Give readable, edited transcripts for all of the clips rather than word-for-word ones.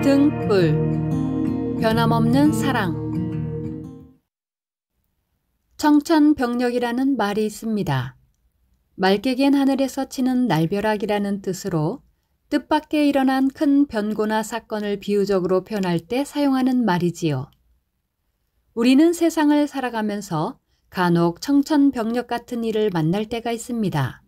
등불, 변함없는 사랑. 청천벽력이라는 말이 있습니다. 맑게 갠 하늘에서 치는 날벼락이라는 뜻으로 뜻밖의 일어난 큰 변고나 사건을 비유적으로 표현할 때 사용하는 말이지요. 우리는 세상을 살아가면서 간혹 청천벽력 같은 일을 만날 때가 있습니다.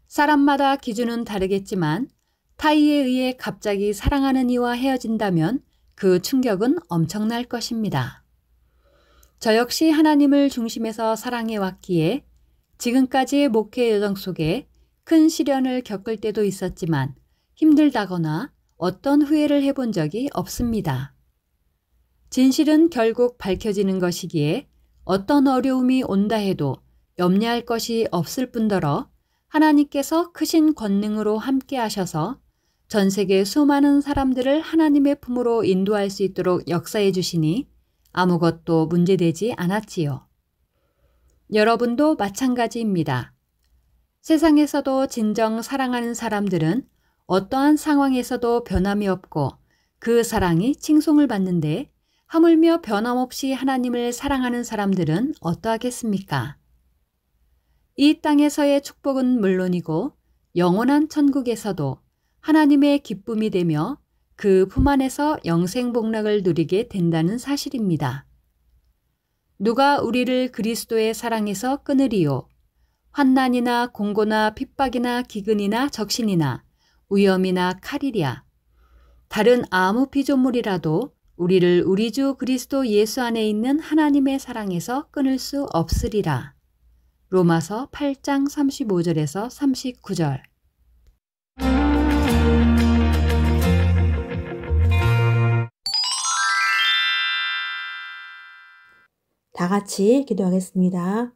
사람마다 기준은 다르겠지만 타의에 의해 갑자기 사랑하는 이와 헤어진다면 그 충격은 엄청날 것입니다. 저 역시 하나님을 중심에서 사랑해 왔기에 지금까지의 목회 여정 속에 큰 시련을 겪을 때도 있었지만 힘들다거나 어떤 후회를 해본 적이 없습니다. 진실은 결국 밝혀지는 것이기에 어떤 어려움이 온다 해도 염려할 것이 없을 뿐더러 하나님께서 크신 권능으로 함께 하셔서 전 세계 수많은 사람들을 하나님의 품으로 인도할 수 있도록 역사해 주시니 아무것도 문제되지 않았지요. 여러분도 마찬가지입니다. 세상에서도 진정 사랑하는 사람들은 어떠한 상황에서도 변함이 없고 그 사랑이 칭송을 받는데 하물며 변함없이 하나님을 사랑하는 사람들은 어떠하겠습니까? 이 땅에서의 축복은 물론이고 영원한 천국에서도 하나님의 기쁨이 되며 그 품 안에서 영생복락을 누리게 된다는 사실입니다. 누가 우리를 그리스도의 사랑에서 끊으리요? 환난이나 공고나 핍박이나 기근이나 적신이나 위험이나 칼이랴. 다른 아무 피조물이라도 우리를 우리 주 그리스도 예수 안에 있는 하나님의 사랑에서 끊을 수 없으리라. 로마서 8장 35절에서 39절. 다 같이 기도하겠습니다.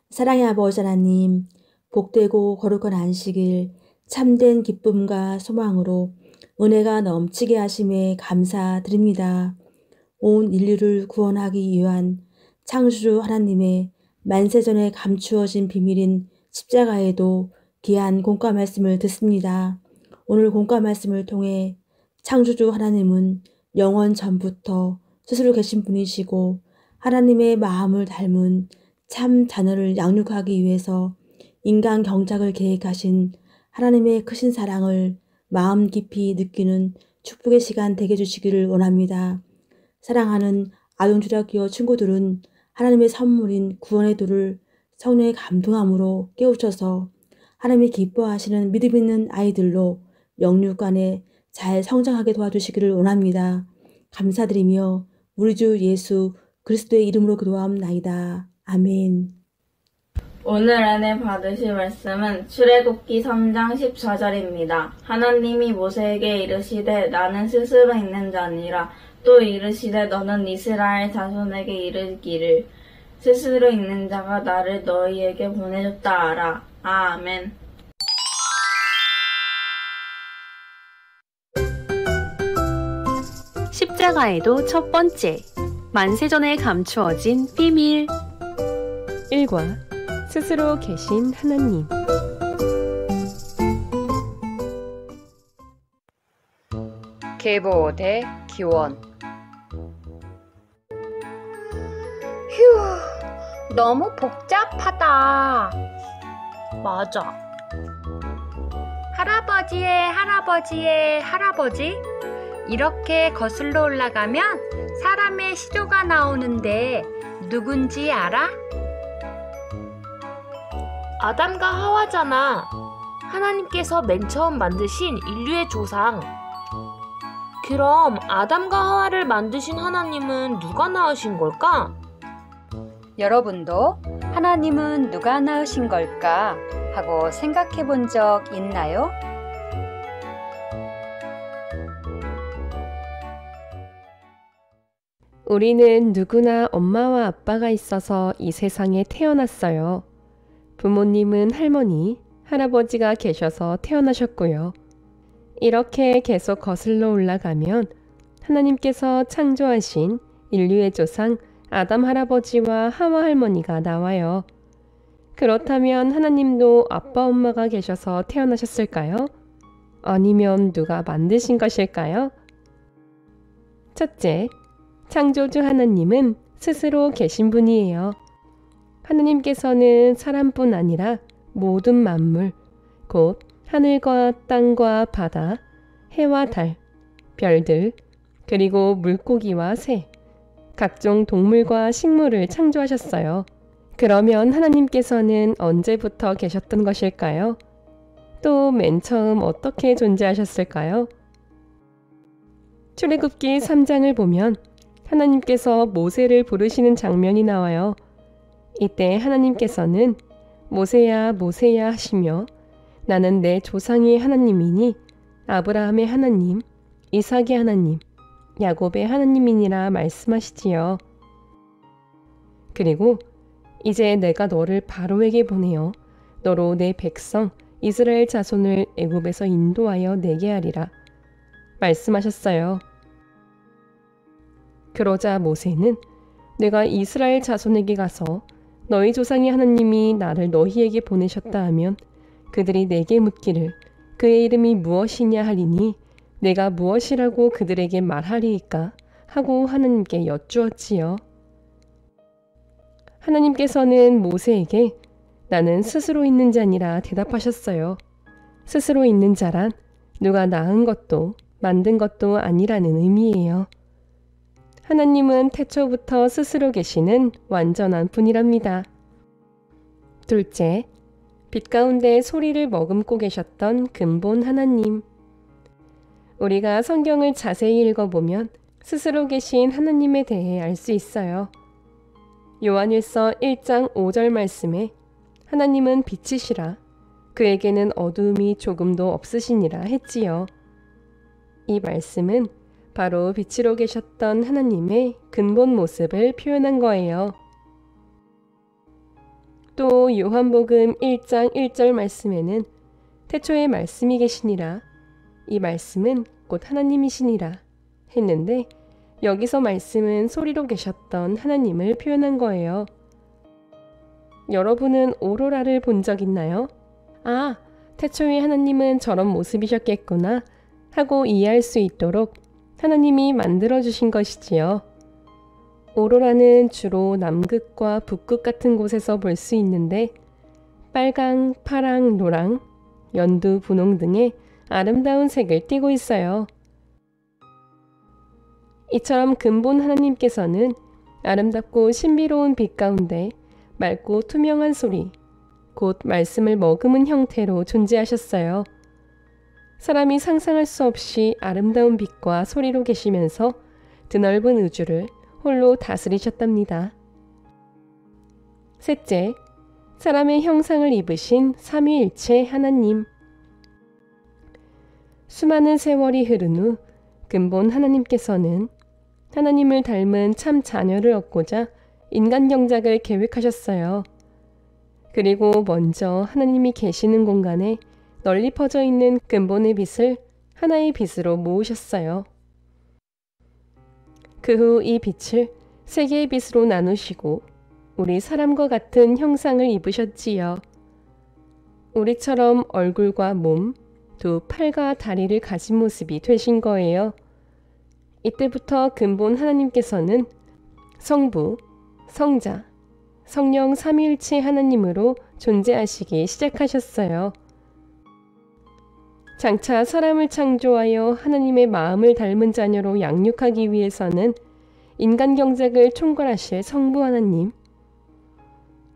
사랑의 아버지 하나님, 복되고 거룩한 안식일, 참된 기쁨과 소망으로 은혜가 넘치게 하심에 감사드립니다. 온 인류를 구원하기 위한 창조주 하나님의 만세전에 감추어진 비밀인 십자가에도 귀한 공과 말씀을 듣습니다. 오늘 공과 말씀을 통해 창조주 하나님은 영원 전부터 스스로 계신 분이시고 하나님의 마음을 닮은 참 자녀를 양육하기 위해서 인간 경작을 계획하신 하나님의 크신 사랑을 마음 깊이 느끼는 축복의 시간 되게 해주시기를 원합니다. 사랑하는 아동주력기어 친구들은 하나님의 선물인 구원의 도를 성령의 감동함으로 깨우쳐서 하나님이 기뻐하시는 믿음 있는 아이들로 영육간에 잘 성장하게 도와주시기를 원합니다. 감사드리며 우리 주 예수 그리스도의 이름으로 기도하옵나이다. 아멘. 오늘 은혜 받으실 말씀은 출애굽기 3장 14절입니다. 하나님이 모세에게 이르시되 나는 스스로 있는 자 아니라 또 이르시되 너는 이스라엘 자손에게 이르기를 스스로 있는 자가 나를 너희에게 보내줬다 하라. 아멘. 십자가에도 첫 번째, 만세전에 감추어진 비밀. 1과 스스로 계신 하나님. 계보대 기원. 휴, 너무 복잡하다. 맞아. 할아버지의 할아버지의 할아버지? 이렇게 거슬러 올라가면 사람의 시조가 나오는데 누군지 알아? 아담과 하와잖아. 하나님께서 맨 처음 만드신 인류의 조상. 그럼 아담과 하와를 만드신 하나님은 누가 낳으신 걸까? 여러분도 하나님은 누가 낳으신 걸까 하고 생각해 본 적 있나요? 우리는 누구나 엄마와 아빠가 있어서 이 세상에 태어났어요. 부모님은 할머니, 할아버지가 계셔서 태어나셨고요. 이렇게 계속 거슬러 올라가면 하나님께서 창조하신 인류의 조상 아담 할아버지와 하와 할머니가 나와요. 그렇다면 하나님도 아빠 엄마가 계셔서 태어나셨을까요? 아니면 누가 만드신 것일까요? 첫째, 창조주 하나님은 스스로 계신 분이에요. 하나님께서는 사람뿐 아니라 모든 만물, 곧 하늘과 땅과 바다, 해와 달, 별들, 그리고 물고기와 새, 각종 동물과 식물을 창조하셨어요. 그러면 하나님께서는 언제부터 계셨던 것일까요? 또 맨 처음 어떻게 존재하셨을까요? 출애굽기 3장을 보면 하나님께서 모세를 부르시는 장면이 나와요. 이때 하나님께서는 모세야 모세야 하시며 나는 내 조상의 하나님이니 아브라함의 하나님, 이삭의 하나님, 야곱의 하나님이니라 말씀하시지요. 그리고 이제 내가 너를 바로에게 보내어 너로 내 백성 이스라엘 자손을 애굽에서 인도하여 내게 하리라 말씀하셨어요. 그러자 모세는 내가 이스라엘 자손에게 가서 너희 조상의 하나님이 나를 너희에게 보내셨다 하면 그들이 내게 묻기를 그의 이름이 무엇이냐 하리니 내가 무엇이라고 그들에게 말하리이까 하고 하나님께 여쭈었지요. 하나님께서는 모세에게 나는 스스로 있는 자니라 대답하셨어요. 스스로 있는 자란 누가 낳은 것도 만든 것도 아니라는 의미예요. 하나님은 태초부터 스스로 계시는 완전한 분이랍니다. 둘째, 빛 가운데 소리를 머금고 계셨던 근본 하나님. 우리가 성경을 자세히 읽어보면 스스로 계신 하나님에 대해 알 수 있어요. 요한일서 1장 5절 말씀에 하나님은 빛이시라 그에게는 어두움이 조금도 없으시니라 했지요. 이 말씀은 바로 빛으로 계셨던 하나님의 근본 모습을 표현한 거예요. 또 요한복음 1장 1절 말씀에는 태초에 말씀이 계시니라 이 말씀은 곧 하나님이시니라 했는데 여기서 말씀은 소리로 계셨던 하나님을 표현한 거예요. 여러분은 오로라를 본 적 있나요? 아, 태초에 하나님은 저런 모습이셨겠구나 하고 이해할 수 있도록 하나님이 만들어주신 것이지요. 오로라는 주로 남극과 북극 같은 곳에서 볼 수 있는데 빨강, 파랑, 노랑, 연두, 분홍 등의 아름다운 색을 띠고 있어요. 이처럼 근본 하나님께서는 아름답고 신비로운 빛 가운데 맑고 투명한 소리, 곧 말씀을 머금은 형태로 존재하셨어요. 사람이 상상할 수 없이 아름다운 빛과 소리로 계시면서 드넓은 우주를 홀로 다스리셨답니다. 셋째, 사람의 형상을 입으신 삼위일체 하나님. 수많은 세월이 흐른 후 근본 하나님께서는 하나님을 닮은 참 자녀를 얻고자 인간 경작을 계획하셨어요. 그리고 먼저 하나님이 계시는 공간에 널리 퍼져 있는 근본의 빛을 하나의 빛으로 모으셨어요. 그 후 이 빛을 세 개의 빛으로 나누시고 우리 사람과 같은 형상을 입으셨지요. 우리처럼 얼굴과 몸, 두 팔과 다리를 가진 모습이 되신 거예요. 이때부터 근본 하나님께서는 성부, 성자, 성령 삼위일체 하나님으로 존재하시기 시작하셨어요. 장차 사람을 창조하여 하나님의 마음을 닮은 자녀로 양육하기 위해서는 인간 경작을 총괄하실 성부 하나님,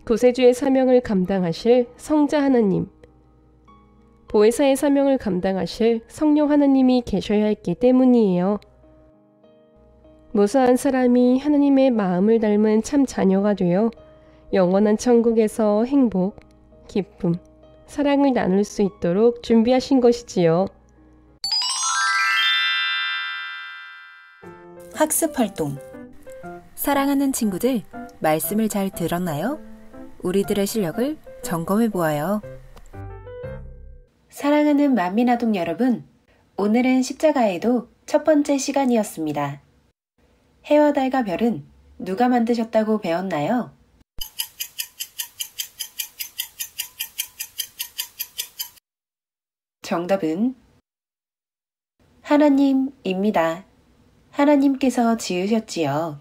구세주의 사명을 감당하실 성자 하나님, 보혜사의 사명을 감당하실 성령 하나님이 계셔야 했기 때문이에요. 무수한 사람이 하나님의 마음을 닮은 참 자녀가 되어 영원한 천국에서 행복, 기쁨, 사랑을 나눌 수 있도록 준비하신 것이지요. 학습 활동. 사랑하는 친구들, 말씀을 잘 들었나요? 우리들의 실력을 점검해 보아요. 사랑하는 만민아동 여러분, 오늘은 십자가에도 첫 번째 시간이었습니다. 해와 달과 별은 누가 만드셨다고 배웠나요? 정답은 하나님입니다. 하나님께서 지으셨지요.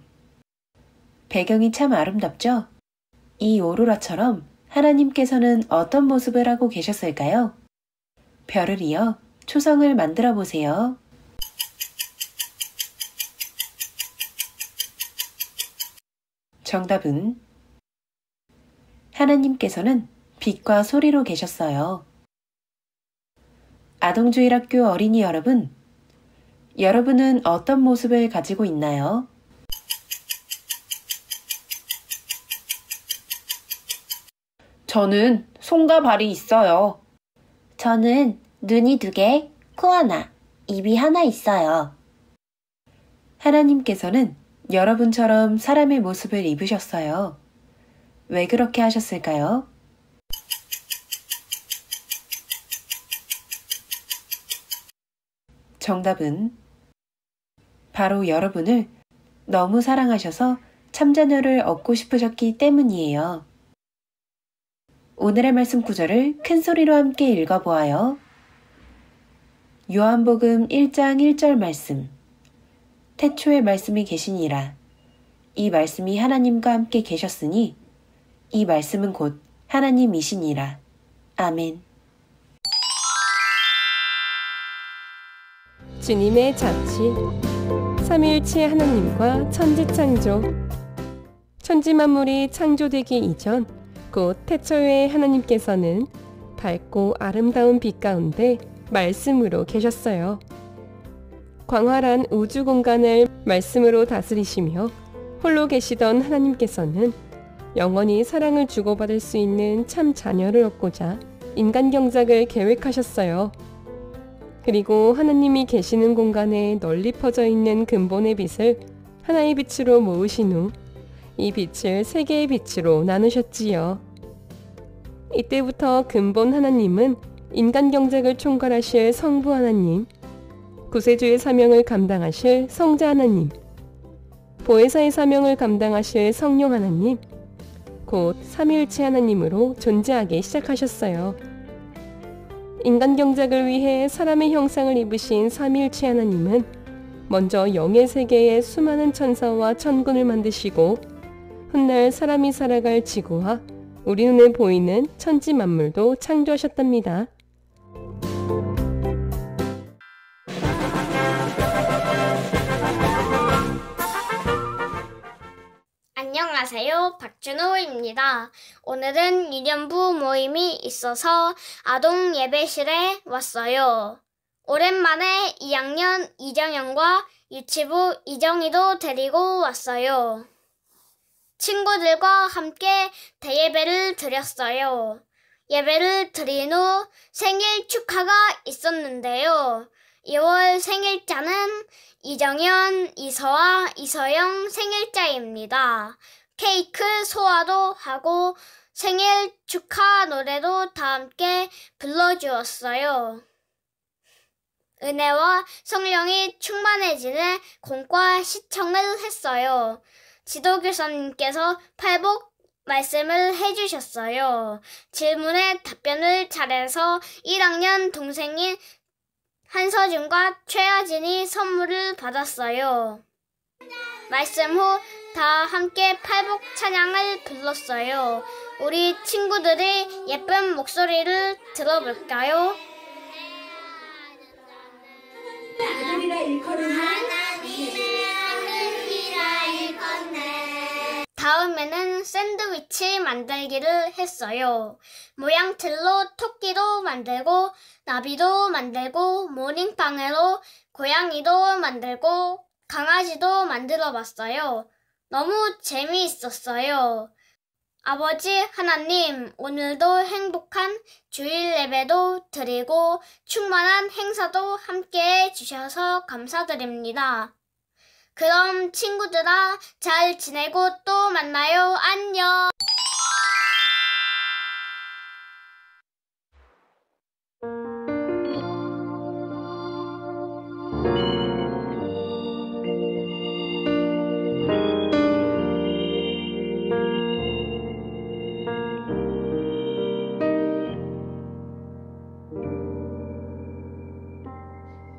배경이 참 아름답죠? 이 오로라처럼 하나님께서는 어떤 모습을 하고 계셨을까요? 별을 이어 초성을 만들어 보세요. 정답은 하나님께서는 빛과 소리로 계셨어요. 아동주일학교 어린이 여러분, 여러분은 어떤 모습을 가지고 있나요? 저는 손과 발이 있어요. 저는 눈이 2개, 코 하나, 입이 하나 있어요. 하나님께서는 여러분처럼 사람의 모습을 입으셨어요. 왜 그렇게 하셨을까요? 정답은 바로 여러분을 너무 사랑하셔서 참자녀를 얻고 싶으셨기 때문이에요. 오늘의 말씀 구절을 큰 소리로 함께 읽어보아요. 요한복음 1장 1절 말씀. 태초에 말씀이 계시니라. 이 말씀이 하나님과 함께 계셨으니 이 말씀은 곧 하나님이시니라. 아멘. 주님의 자치, 삼위일체 하나님과 천지창조. 천지만물이 창조되기 이전 곧 태초에 하나님께서는 밝고 아름다운 빛 가운데 말씀으로 계셨어요. 광활한 우주 공간을 말씀으로 다스리시며 홀로 계시던 하나님께서는 영원히 사랑을 주고받을 수 있는 참 자녀를 얻고자 인간 경작을 계획하셨어요. 그리고 하나님이 계시는 공간에 널리 퍼져 있는 근본의 빛을 하나의 빛으로 모으신 후 이 빛을 3개의 빛으로 나누셨지요. 이때부터 근본 하나님은 인간 경작을 총괄하실 성부 하나님, 구세주의 사명을 감당하실 성자 하나님, 보혜사의 사명을 감당하실 성령 하나님, 곧 삼위일체 하나님으로 존재하기 시작하셨어요. 인간 경작을 위해 사람의 형상을 입으신 삼위일체 하나님은 먼저 영의 세계에 수많은 천사와 천군을 만드시고 훗날 사람이 살아갈 지구와 우리 눈에 보이는 천지 만물도 창조하셨답니다. 안녕하세요. 박준호입니다. 오늘은 유년부 모임이 있어서 아동 예배실에 왔어요. 오랜만에 2학년 이정현과 유치부 이정희도 데리고 왔어요. 친구들과 함께 대예배를 드렸어요. 예배를 드린 후 생일 축하가 있었는데요. 2월 생일자는 이정현, 이서아, 이서영 생일자입니다. 케이크 소화도 하고 생일 축하 노래도 다 함께 불러주었어요. 은혜와 성령이 충만해지는 공과 시청을 했어요. 지도교사님께서 팔복 말씀을 해주셨어요. 질문에 답변을 잘해서 1학년 동생인 한서준과 최하진이 선물을 받았어요. 말씀 후 다 함께 팔복 찬양을 불렀어요. 우리 친구들의 예쁜 목소리를 들어볼까요? 다음에는 샌드위치 만들기를 했어요. 모양틀로 토끼도 만들고 나비도 만들고 모닝빵으로 고양이도 만들고 강아지도 만들어 봤어요. 너무 재미있었어요. 아버지 하나님, 오늘도 행복한 주일 예배도 드리고 충만한 행사도 함께해 주셔서 감사드립니다. 그럼 친구들아, 잘 지내고 또 만나요. 안녕.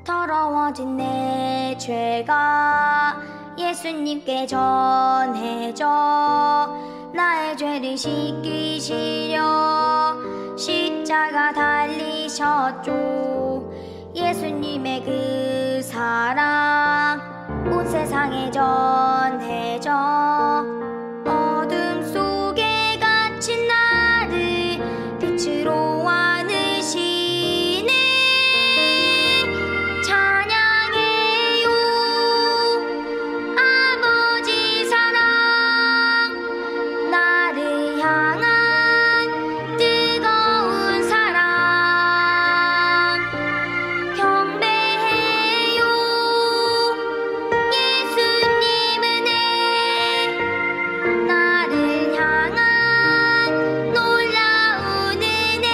더러워진 내 죄가 예수님께 전해져 나의 죄를 씻기시려 십자가 달리셨죠. 예수님의 그 사랑 온 세상에 전해져 어둠 속에 갇힌 나를 빛으로 안으시네. 찬양해요 아버지 사랑 나를 향한 뜨거운 사랑 경배해요 예수님 은혜 나를 향한 놀라운 은혜.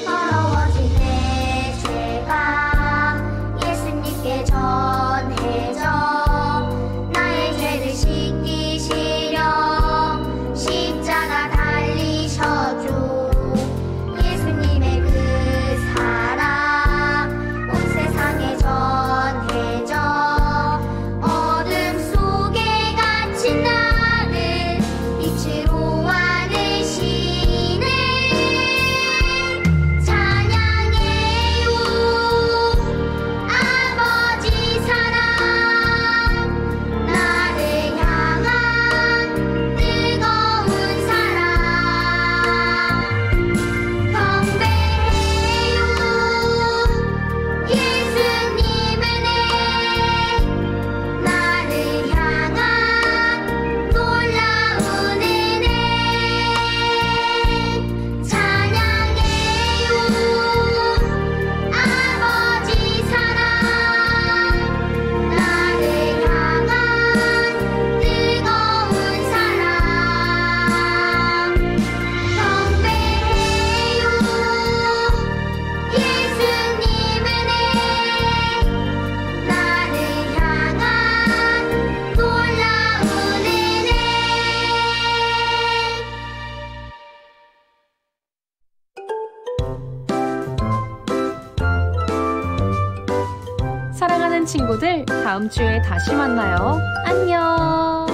더러워진 내 죄가 예수님께 전해져 나의 죄를 씻기시려 십자가 달리셔줘. 예수님의 그 사랑 온 세상에 전해져 어둠 속에 갇힌 나를 빛으로 안으시네. 찬양해요 아버지 사랑 나를 향한 뜨거운 사랑 경배해요 예수님 은혜 나를 향한 놀라운 은혜. 찬양해요 아버지 사랑 나를 향한 뜨거운 사랑 경배해요 예수님 은혜 나를 향한 놀라운 은혜. 사랑하는 친구들, 다음 주에 다시 만나요. 안녕!